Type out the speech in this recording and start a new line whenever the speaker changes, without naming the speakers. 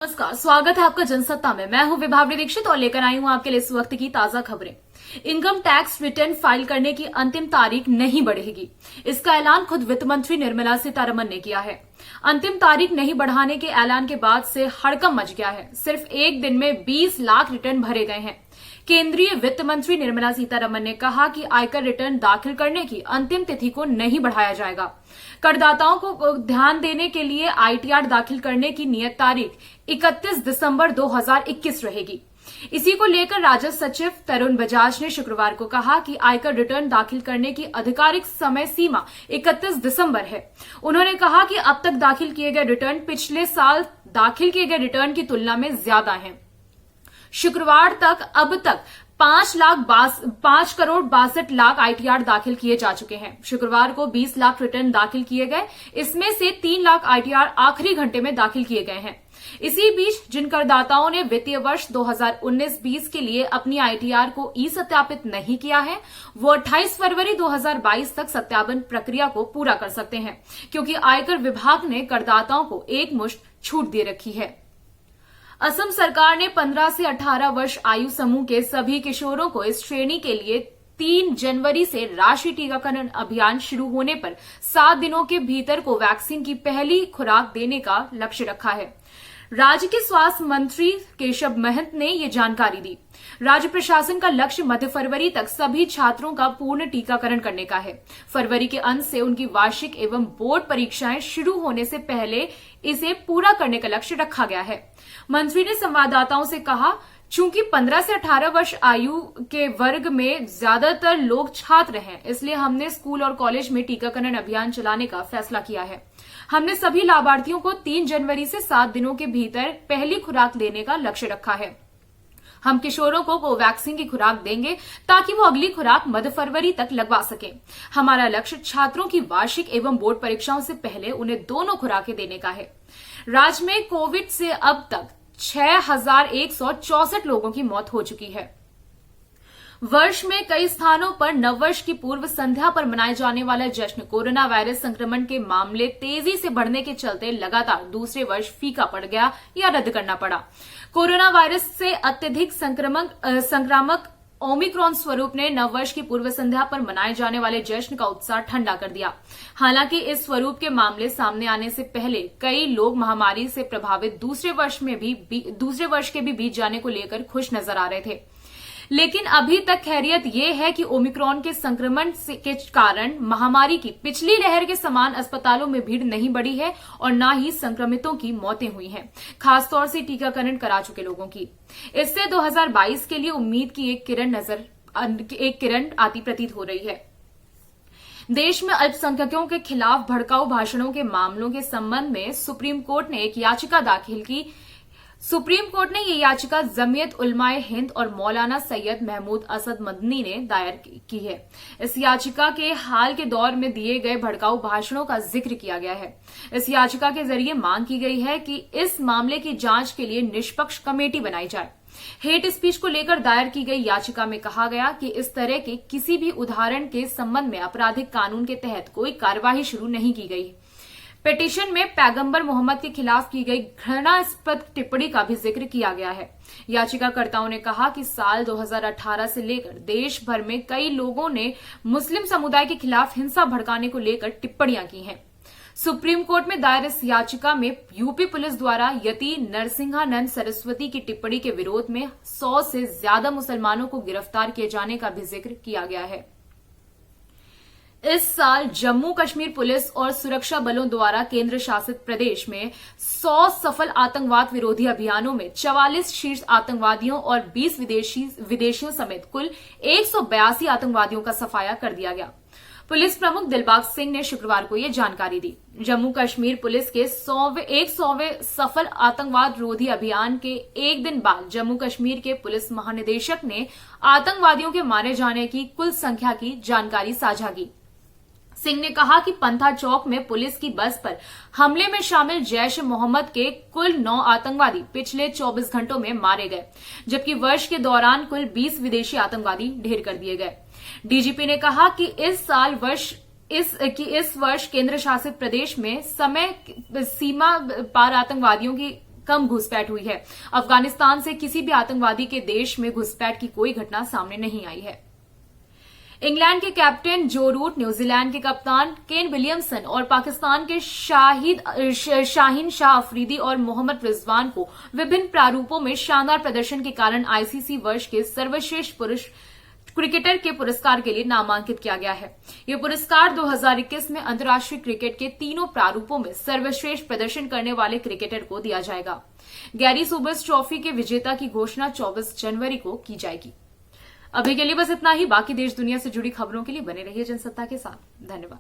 नमस्कार, स्वागत है आपका जनसत्ता में। मैं हूं विभावरी दीक्षित और लेकर आई हूं आपके लिए इस वक्त की ताजा खबरें। इनकम टैक्स रिटर्न फाइल करने की अंतिम तारीख नहीं बढ़ेगी। इसका ऐलान खुद वित्त मंत्री निर्मला सीतारमण ने किया है। अंतिम तारीख नहीं बढ़ाने के ऐलान के बाद से हड़कंप मच गया है। सिर्फ एक दिन में 20 लाख रिटर्न भरे गए हैं। केंद्रीय वित्त मंत्री निर्मला सीतारमण ने कहा कि आयकर रिटर्न दाखिल करने की अंतिम तिथि को नहीं बढ़ाया जाएगा। करदाताओं को ध्यान देने के लिए आईटीआर दाखिल करने की नियत तारीख 31 दिसंबर 2021 रहेगी। इसी को लेकर राजस्व सचिव तरुण बजाज ने शुक्रवार को कहा कि आयकर रिटर्न दाखिल करने की आधिकारिक समय सीमा 31 दिसंबर है। उन्होंने कहा कि अब तक दाखिल किए गए रिटर्न पिछले साल दाखिल किए गए रिटर्न की तुलना में ज्यादा हैं। शुक्रवार तक अब तक 5 करोड़ 62 लाख आईटीआर दाखिल किए जा चुके हैं। शुक्रवार को 20 लाख रिटर्न दाखिल किए गए। इसमें से 3 लाख आईटीआर आखिरी घंटे में दाखिल किए गए हैं। इसी बीच जिन करदाताओं ने वित्तीय वर्ष 2019-20 के लिए अपनी आईटीआर को ई सत्यापित नहीं किया है, वो 28 फरवरी 2022 तक सत्यापन प्रक्रिया को पूरा कर सकते हैं, क्योंकि आयकर विभाग ने करदाताओं को एक मुश्त छूट दे रखी है। असम सरकार ने 15 से 18 वर्ष आयु समूह के सभी किशोरों को इस श्रेणी के लिए 3 जनवरी से राष्ट्रीय टीकाकरण अभियान शुरू होने पर 7 दिनों के भीतर कोवैक्सीन की पहली खुराक देने का लक्ष्य रखा है। राज्य के स्वास्थ्य मंत्री केशव महंत ने ये जानकारी दी। राज्य प्रशासन का लक्ष्य मध्य फरवरी तक सभी छात्रों का पूर्ण टीकाकरण करने का है। फरवरी के अंत से उनकी वार्षिक एवं बोर्ड परीक्षाएं शुरू होने से पहले इसे पूरा करने का लक्ष्य रखा गया है। मंत्री ने संवाददाताओं से कहा, चूंकि 15 से 18 वर्ष आयु के वर्ग में ज्यादातर लोग छात्र हैं, इसलिए हमने स्कूल और कॉलेज में टीकाकरण अभियान चलाने का फैसला किया है। हमने सभी लाभार्थियों को 3 जनवरी से 7 दिनों के भीतर पहली खुराक देने का लक्ष्य रखा है। हम किशोरों को कोवैक्सीन की खुराक देंगे ताकि वो अगली खुराक मध्य फरवरी तक लगवा सकें। हमारा लक्ष्य छात्रों की वार्षिक एवं बोर्ड परीक्षाओं से पहले उन्हें दोनों खुराकें देने का है। राज्य में कोविड से अब तक 6164 लोगों की मौत हो चुकी है। वर्ष में कई स्थानों पर नववर्ष की पूर्व संध्या पर मनाए जाने वाला जश्न कोरोना वायरस संक्रमण के मामले तेजी से बढ़ने के चलते लगातार दूसरे वर्ष फीका पड़ गया या रद्द करना पड़ा। कोरोना वायरस से अत्यधिक संक्रामक ओमिक्रॉन स्वरूप ने नववर्ष की पूर्व संध्या पर मनाए जाने वाले जश्न का उत्साह ठंडा कर दिया। हालांकि इस स्वरूप के मामले सामने आने से पहले कई लोग महामारी से प्रभावित दूसरे वर्ष के भी बीत जाने को लेकर खुश नजर आ रहे थे। लेकिन अभी तक खैरियत ये है कि ओमिक्रॉन के संक्रमण के कारण महामारी की पिछली लहर के समान अस्पतालों में भीड़ नहीं बढ़ी है और न ही संक्रमितों की मौतें हुई हैं, खासतौर से टीकाकरण करा चुके लोगों की। इससे 2022 के लिए उम्मीद की एक किरण आती प्रतीत हो रही है। देश में अल्पसंख्यकों के खिलाफ भड़काऊ भाषणों के मामलों के संबंध में सुप्रीम कोर्ट ने एक याचिका दाखिल की। सुप्रीम कोर्ट ने ये याचिका जमीयत उलमाए हिंद और मौलाना सैयद महमूद असद मदनी ने दायर की है। इस याचिका के हाल के दौर में दिए गए भड़काऊ भाषणों का जिक्र किया गया है। इस याचिका के जरिए मांग की गई है कि इस मामले की जांच के लिए निष्पक्ष कमेटी बनाई जाए। हेट स्पीच को लेकर दायर की गई याचिका में कहा गया कि इस तरह के किसी भी उदाहरण के संबंध में आपराधिक कानून के तहत कोई कार्यवाही शुरू नहीं की गई। पिटीशन में पैगंबर मोहम्मद के खिलाफ की गई घृणास्पद टिप्पणी का भी जिक्र किया गया है। याचिकाकर्ताओं ने कहा कि साल 2018 से लेकर देश भर में कई लोगों ने मुस्लिम समुदाय के खिलाफ हिंसा भड़काने को लेकर टिप्पणियां की हैं। सुप्रीम कोर्ट में दायर इस याचिका में यूपी पुलिस द्वारा यति नरसिंहानंद सरस्वती की टिप्पणी के विरोध में 100 से ज्यादा मुसलमानों को गिरफ्तार किए जाने का भी जिक्र किया गया है। इस साल जम्मू कश्मीर पुलिस और सुरक्षा बलों द्वारा केंद्र शासित प्रदेश में 100 सफल आतंकवाद विरोधी अभियानों में 44 शीर्ष आतंकवादियों और 20 विदेशियों समेत कुल 182 आतंकवादियों का सफाया कर दिया गया। पुलिस प्रमुख दिलबाग सिंह ने शुक्रवार को यह जानकारी दी। जम्मू कश्मीर पुलिस के 100वें सफल आतंकवाद रोधी अभियान के एक दिन बाद जम्मू कश्मीर के पुलिस महानिदेशक ने आतंकवादियों के मारे जाने की कुल संख्या की जानकारी साझा की। सिंह ने कहा कि पंथा चौक में पुलिस की बस पर हमले में शामिल जैश मोहम्मद के कुल 9 आतंकवादी पिछले 24 घंटों में मारे गए, जबकि वर्ष के दौरान कुल 20 विदेशी आतंकवादी ढेर कर दिए गए। डीजीपी ने कहा कि इस वर्ष केंद्र शासित प्रदेश में समय सीमा पार आतंकवादियों की कम घुसपैठ हुई है। अफगानिस्तान से किसी भी आतंकवादी के देश में घुसपैठ की कोई घटना सामने नहीं आई है। इंग्लैंड के कैप्टन जो रूट, न्यूजीलैंड के कप्तान केन विलियमसन और पाकिस्तान के शाहीन शाह अफरीदी और मोहम्मद रिजवान को विभिन्न प्रारूपों में शानदार प्रदर्शन के कारण आईसीसी वर्ष के सर्वश्रेष्ठ पुरुष क्रिकेटर के पुरस्कार के लिए नामांकित किया गया है। यह पुरस्कार 2021 में अंतर्राष्ट्रीय क्रिकेट के तीनों प्रारूपों में सर्वश्रेष्ठ प्रदर्शन करने वाले क्रिकेटर को दिया जाएगा। गैरी सोबर्स ट्रॉफी के विजेता की घोषणा 24 जनवरी को की जाएगी। अभी के लिए बस इतना ही। बाकी देश दुनिया से जुड़ी खबरों के लिए बने रहिए जनसत्ता के साथ। धन्यवाद।